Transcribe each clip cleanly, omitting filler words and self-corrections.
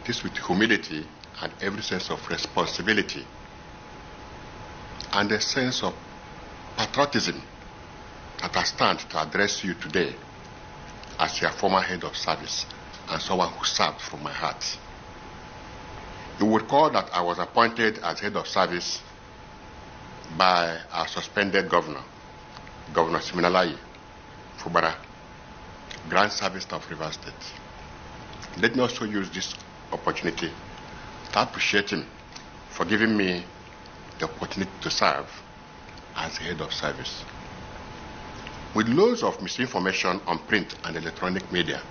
It is with humility and every sense of responsibility and a sense of patriotism that I stand to address you today as your former head of service and someone who served from my heart. You would recall that I was appointed as head of service by our suspended governor, Governor Siminalayi Fubara, Grand Service of Rivers State. Let me also use this opportunity to appreciate him for giving me the opportunity to serve as head of service. With loads of misinformation on print and electronic media,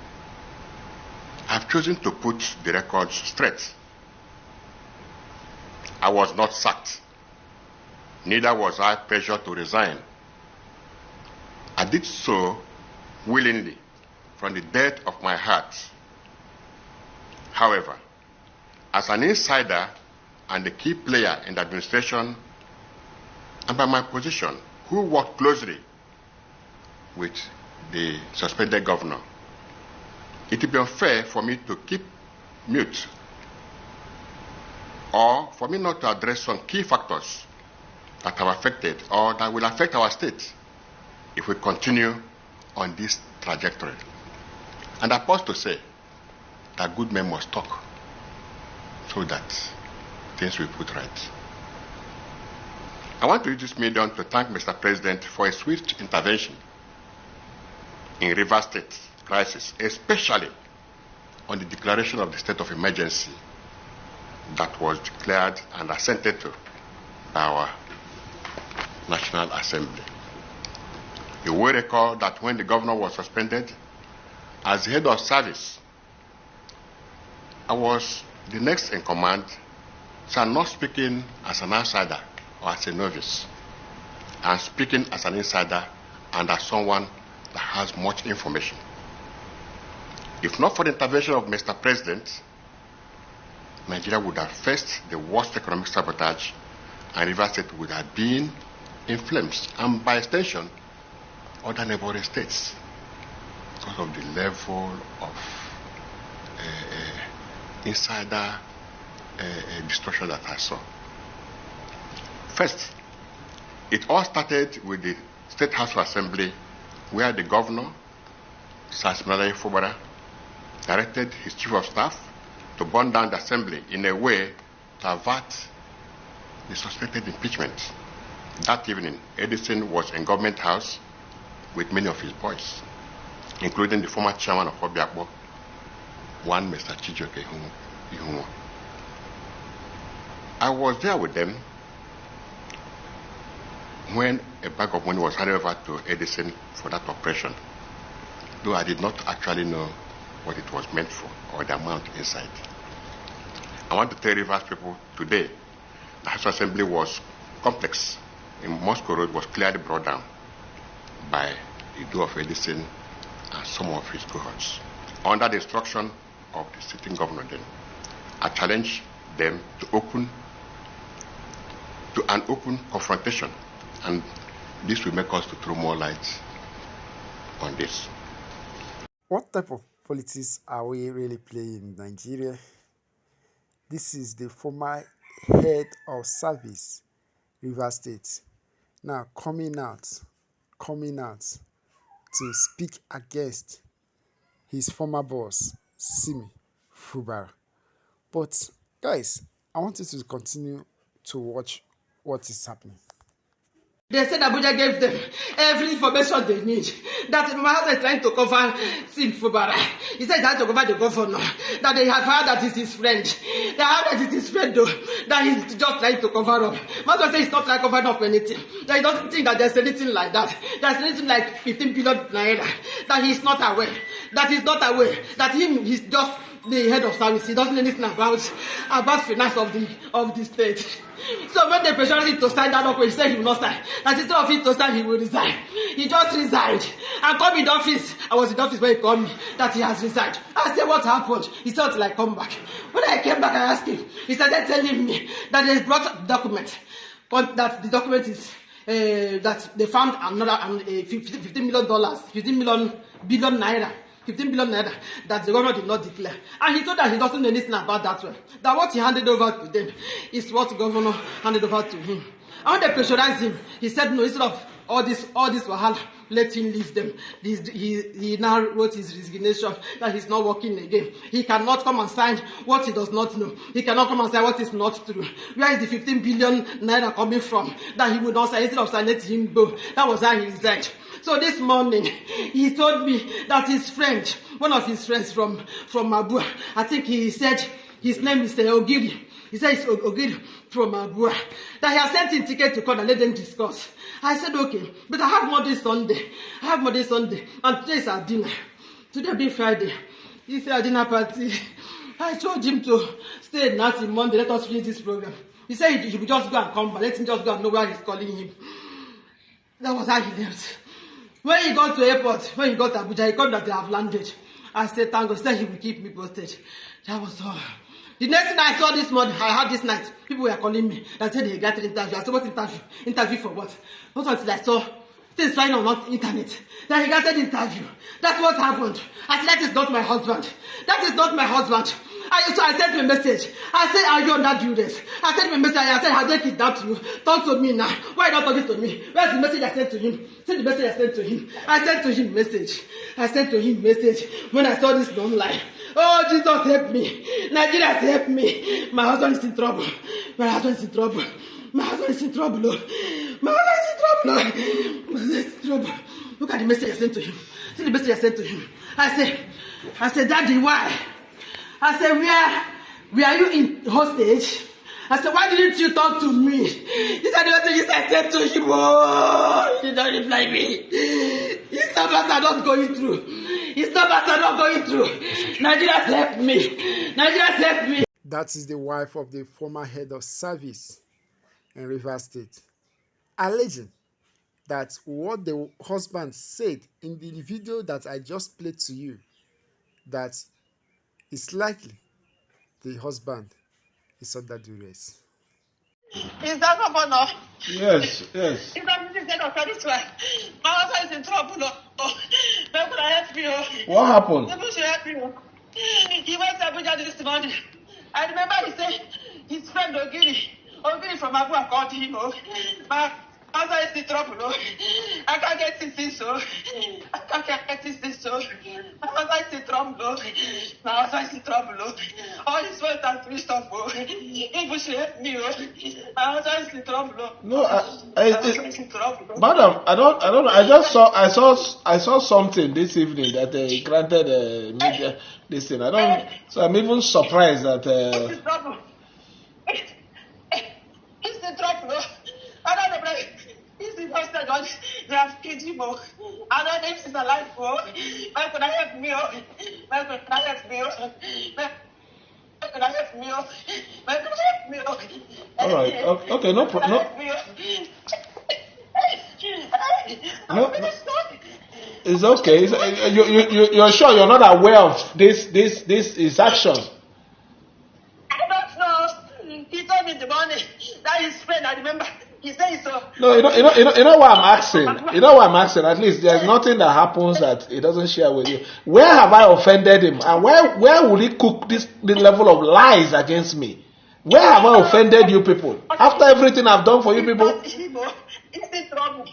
I've chosen to put the records straight. I was not sacked. Neither was I pressured to resign. I did so willingly from the depth of my heart. However, as an insider and a key player in the administration, and by my position, who worked closely with the suspended governor, it would be unfair for me to keep mute or for me not to address some key factors that have affected or that will affect our state if we continue on this trajectory. And I pause to say that good men must talk so that things will be put right. I want to use this medium to thank Mr. President for a swift intervention in Rivers State crisis, especially on the declaration of the state of emergency that was declared and assented to by our National Assembly. You will recall that when the governor was suspended, as head of service, I was the next in command, so I'm not speaking as an outsider or as a novice. I'm speaking as an insider and as someone that has much information. If not for the intervention of Mr. President, Nigeria would have faced the worst economic sabotage and Rivers State would have been in flames, and by extension, other neighboring states, because of the level of insider destruction that I saw. First, it all started with the State House of Assembly, where the governor, Sir Siminalayi Fubara, directed his chief of staff to burn down the assembly in a way to avert the suspected impeachment. That evening, Edison was in Government House with many of his boys, including the former chairman of Obiakpo, one Mr. Chijoke Ihunwo. I was there with them when a bag of money was handed over to Edison for that operation, though I did not actually know what it was meant for or the amount inside. I want to tell Rivers people today, the House Assembly was complex. In Moscow Road was clearly brought down by the do of Edison and some of his cohorts. Under the instruction of the sitting governor then, I challenged them to an open confrontation, and this will make us to throw more light on this. What type of politics are we really playing in Nigeria? This is the former head of service, Rivers State, now coming out to speak against his former boss, Simi Fubara. But guys, I want you to continue to watch what is happening. They said Abuja gave them every information they need. That my husband is trying to cover Sim Fubara. He said he had to cover the governor. That they have heard that it's his friend. They heard that it's his friend though. That he's just trying to cover up. My husband says he's not trying to cover up anything. That he doesn't think that there's anything like that. There's anything like 15 billion naira. That he's not aware. That he's not aware. That he's just the head of service. He doesn't know anything about finance of the state. So when they pressured him to sign that up, he said he will not sign. That instead of him to sign, he will resign. He just resigned. And come in the office. I was in the office when he called me that he has resigned. I said, what happened? He said, till I come back. When I came back, I asked him. He started telling me that they brought document. But that the document is that they found another $15 billion naira 15 billion naira that the government did not declare. And he told that he doesn't know anything about that one. That what he handed over to them is what the governor handed over to him. And when they pressurized him, he said no, instead of all this wahala, let him leave them. He now wrote his resignation that he's not working again. He cannot come and sign what he does not know. He cannot come and sign what is not true. Where is the 15 billion naira coming from that he would not sign? Instead of signing, let him go. That was how he resigned. So this morning, he told me that his friend, one of his friends from Mabua, I think he said his name is Ogiri. He said it's Ogiri from Mabua. That he has sent him ticket to come and let them discuss. I said, okay, but I have Monday, Sunday. And today is our dinner. Today being Friday. This is our dinner party. I told him to stay at night in Monday. Let us finish this program. He said he would just go and come back. Let him just go and know where he's calling him. That was how he left. When he got to airport, when he got to Abuja, he called that they have landed. I said, thank God. He said he will keep me posted. That was all. The next thing I saw this morning, I had this night, people were calling me and said they got an interview. I said, what interview? Interview for what? Not until I saw things flying on the internet. Then he got an interview. That's what happened. I said, that is not my husband. That is not my husband. So I sent him a message. I said, are you under duress? I sent him a message. I said, have they kidnapped you? Talk to me now. Why not talking to me? Where's the message I sent to him? Send the message I sent to him. I sent to him message. When I saw this online. Oh, Jesus, help me. Nigerians, help me. My husband is in trouble. My husband is in trouble. Lord. Look at the message I sent to him. See the message I sent to him. I said, Daddy, why? I said, where are you in hostage? I said, why didn't you talk to me? He said, the messages I sent to him. Oh, he did not reply me. His numbers are not going through. Nigerians, help me. That is the wife of the former head of service in Rivers State, alleging that what the husband said in the video that I just played to you, that it's likely the husband is under duress. Is that governor? Yes. Is that Mrs. of this one? My husband is in trouble. Where could I help you? What happened? People should help you. He went to Abuja this morning. I remember he said his friend Ogiri from Abuja called him. My husband is in trouble. I can't get this so. My husband is in trouble. All his words are twist off. People should help me. My husband is in trouble. No, madam, I don't know. I saw something this evening that they granted media this thing. So I'm even surprised that. He's in trouble. He's in trouble. I don't know, but he's in hospital. They have killed him. I don't know if he's alive. Why could I help me? All right. Okay. No problem. No. It's okay. You're sure you're not aware of this his action? I don't know. He told me in the morning that his friend. I remember. He said so. No, you know why I'm asking. At least there's nothing that happens that he doesn't share with you. Where have I offended him, and where will he cook this level of lies against me? Where have I offended you people? After everything I've done for you people. He's in trouble.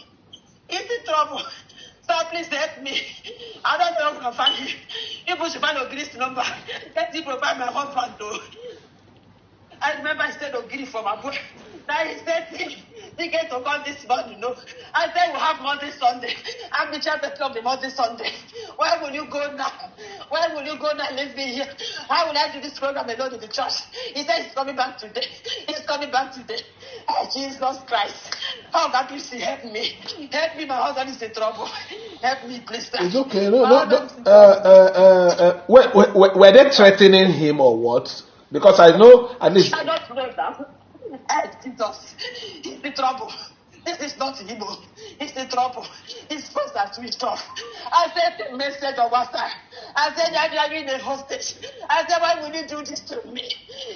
So please help me. I don't know how to find him. People should find Ogiri's number. Let him provide my husband though. I remember he said Ogiri from Abuja. Now he said he get to come this morning, I said we'll have Monday, Sunday. I'm the chairperson of the Monday, Sunday. Where will you go now? Leave me here. How will I do this program alone in the church? He said he's coming back today. Oh, Jesus Christ. Oh, God, please help me. Help me, my husband is in trouble. Help me, please. It's okay. Were they threatening him or what? Because I know at least. I don't know that. Jesus, he's in trouble. This is not Igbo. It's the trouble. His phones are switched off. I sent a message on WhatsApp. I said, you're in a hostage. I said, why would you do this to me?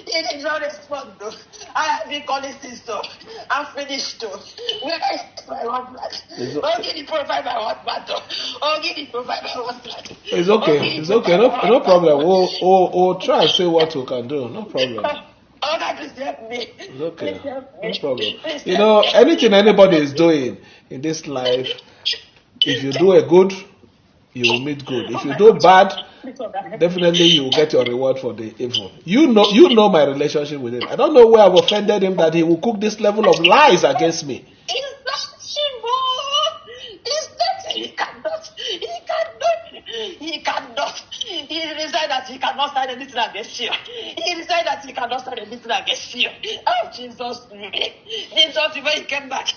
He did not respond, though. I have been calling since, though. I'm finished, though. Where is my husband? Oh, can you provide my husband, though? Oh, can you provide my husband? It's okay. It's okay. No problem. We'll try and see what we can do. No problem. Oh, God, please help me. It's okay. Please help me. No problem. Please You help know, me. anything anybody is doing in this life, if you do a good, you will meet good. If you do bad, definitely you will get your reward for the evil. You know my relationship with him. I don't know where I've offended him that he will cook this level of lies against me. It's not Shivo. It's not. He cannot. He decided that he cannot sign anything against you. He decided that he cannot sign anything against you. Oh, Jesus, Jesus, before he came back.